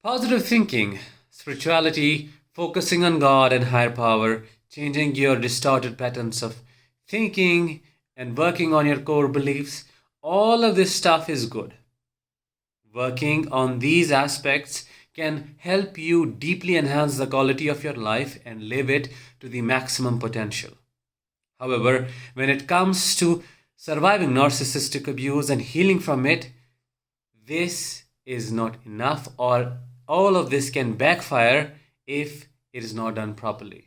Positive thinking, spirituality, focusing on God and higher power, changing your distorted patterns of thinking, and working on your core beliefs, all of this stuff is good. Working on these aspects can help you deeply enhance the quality of your life and live it to the maximum potential. However, when it comes to surviving narcissistic abuse and healing from it, this is not enough, or all of this can backfire if it is not done properly.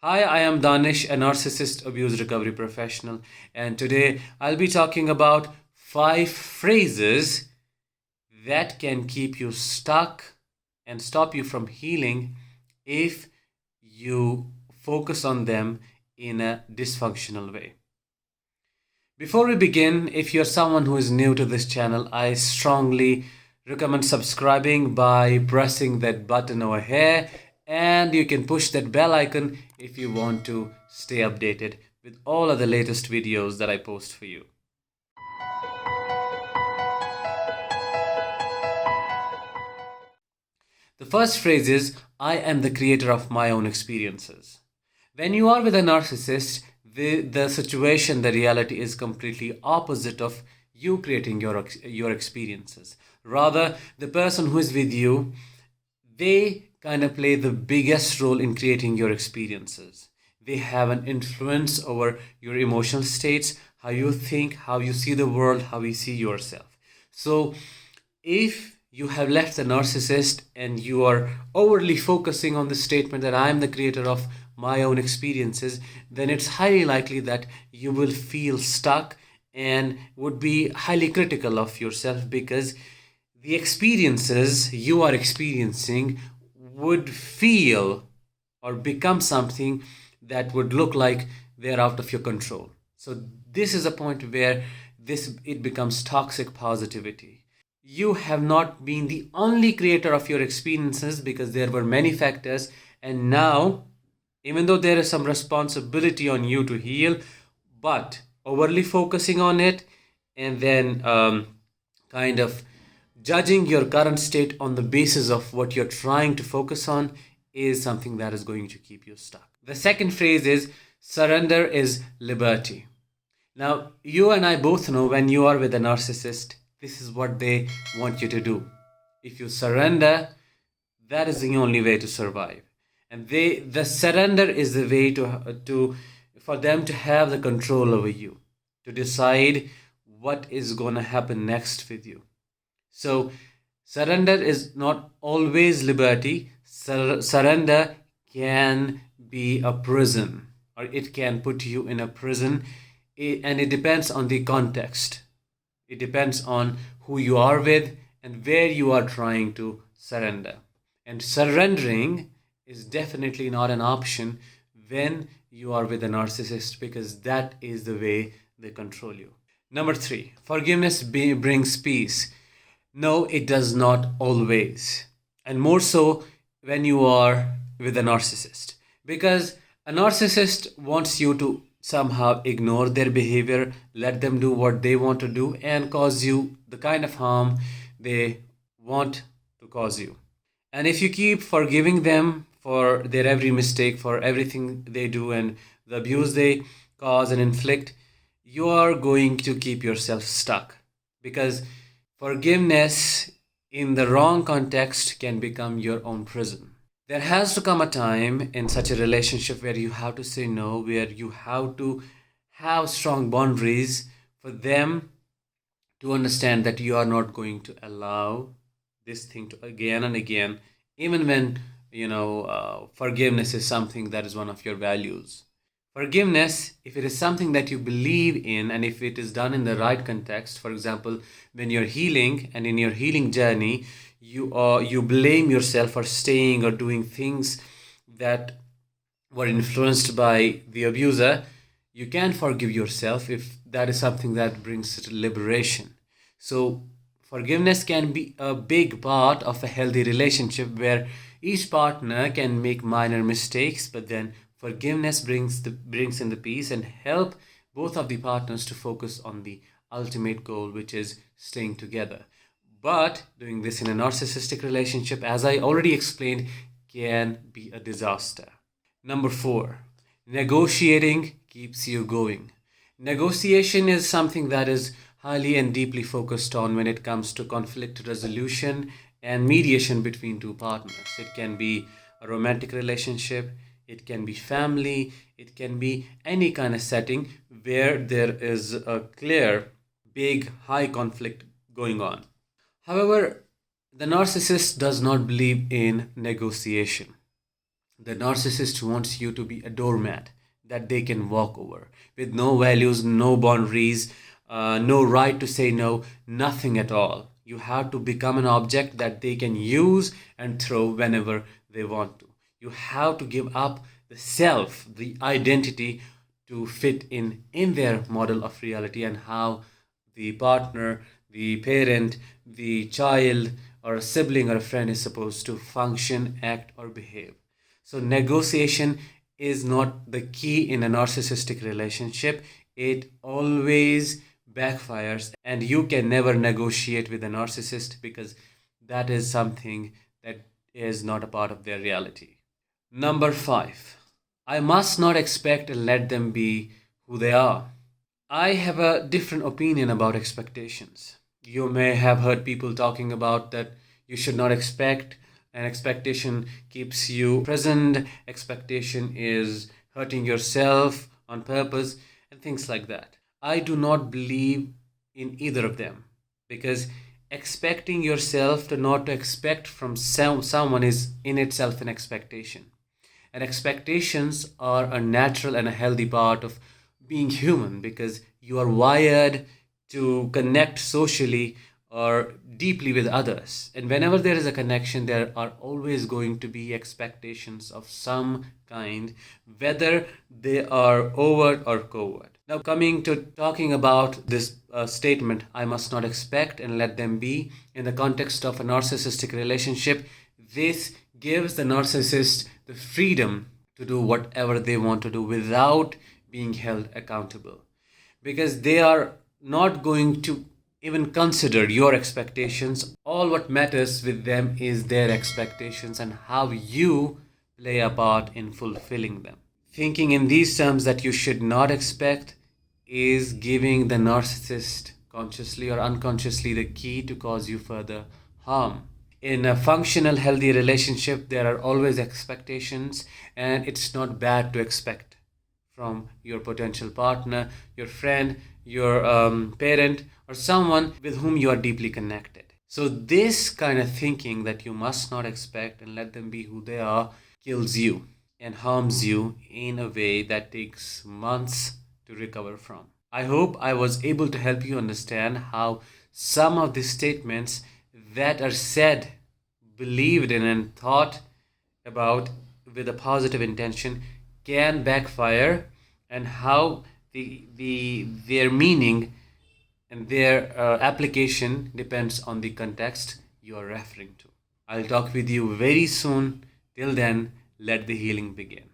Hi, I am Danish, a narcissist abuse recovery professional, and today I'll be talking about 5 phrases that can keep you stuck and stop you from healing if you focus on them in a dysfunctional way. Before we begin, if you're someone who is new to this channel, I strongly recommend subscribing by pressing that button over here, and you can push that bell icon if you want to stay updated with all of the latest videos that I post for you. The first phrase is, I am the creator of my own experiences. When you are with a narcissist, the situation, the reality is completely opposite of you creating your experiences. Rather, the person who is with you, they kind of play the biggest role in creating your experiences. They have an influence over your emotional states, how you think, how you see the world, how you see yourself. So if you have left the narcissist and you are overly focusing on the statement that I am the creator of my own experiences, then it's highly likely that you will feel stuck and would be highly critical of yourself, because the experiences you are experiencing would feel or become something that would look like they're out of your control. So this is a point where it becomes toxic positivity. You have not been the only creator of your experiences, because there were many factors, and now, even though there is some responsibility on you to heal, but overly focusing on it and then kind of judging your current state on the basis of what you're trying to focus on is something that is going to keep you stuck. The second phrase is, surrender is liberty. Now, you and I both know when you are with a narcissist, this is what they want you to do. If you surrender, that is the only way to survive. And the surrender is the way for them to have the control over you, to decide what is going to happen next with you. So surrender is not always liberty. Surrender can be a prison, or it can put you in a prison, and it depends on the context. It depends on who you are with and where you are trying to surrender. And surrendering is definitely not an option when you are with a narcissist, because that is the way they control you. Number 3, forgiveness brings peace. No, it does not always. And more so when you are with a narcissist. Because a narcissist wants you to somehow ignore their behavior, let them do what they want to do, and cause you the kind of harm they want to cause you. And if you keep forgiving them for their every mistake, for everything they do and the abuse they cause and inflict, you are going to keep yourself stuck. Because forgiveness in the wrong context can become your own prison. There has to come a time in such a relationship where you have to say no, where you have to have strong boundaries for them to understand that you are not going to allow this thing to again and again, even when forgiveness is something that is one of your values. Forgiveness, if it is something that you believe in, and if it is done in the right context, for example, when you're healing and in your healing journey, you blame yourself for staying or doing things that were influenced by the abuser, you can forgive yourself if that is something that brings liberation. So forgiveness can be a big part of a healthy relationship where each partner can make minor mistakes, but then forgiveness brings in the peace and help both of the partners to focus on the ultimate goal, which is staying together. But doing this in a narcissistic relationship, as I already explained, can be a disaster. Number 4, negotiating keeps you going. Negotiation is something that is highly and deeply focused on when it comes to conflict resolution and mediation between two partners. It can be a romantic relationship, it can be family, it can be any kind of setting where there is a clear, big, high conflict going on. However, the narcissist does not believe in negotiation. The narcissist wants you to be a doormat that they can walk over with no values, no boundaries, no right to say no, nothing at all. You have to become an object that they can use and throw whenever they want to. You have to give up the self, the identity to fit in their model of reality and how the partner, the parent, the child, or a sibling or a friend is supposed to function, act, or behave. So, negotiation is not the key in a narcissistic relationship. It always backfires, and you can never negotiate with a narcissist because that is something that is not a part of their reality. Number 5, I must not expect and let them be who they are. I have a different opinion about expectations. You may have heard people talking about that you should not expect, and expectation keeps you present, expectation is hurting yourself on purpose, and things like that. I do not believe in either of them because expecting yourself to not to expect from someone is in itself an expectation. And expectations are a natural and a healthy part of being human because you are wired to connect socially or deeply with others. And whenever there is a connection, there are always going to be expectations of some kind, whether they are overt or covert. Now, coming to talking about this statement, I must not expect and let them be, in the context of a narcissistic relationship, this gives the narcissist the freedom to do whatever they want to do without being held accountable. Because they are not going to even consider your expectations. All what matters with them is their expectations and how you play a part in fulfilling them. Thinking in these terms that you should not expect is giving the narcissist consciously or unconsciously the key to cause you further harm. In a functional, healthy relationship, there are always expectations, and it's not bad to expect from your potential partner, your friend, your parent, or someone with whom you are deeply connected. So, this kind of thinking that you must not expect and let them be who they are kills you and harms you in a way that takes months to recover from. I hope I was able to help you understand how some of the statements that are said, believed in, and thought about with a positive intention can backfire, and how their meaning and their application depends on the context you are referring to. I'll talk with you very soon. Till then, let the healing begin.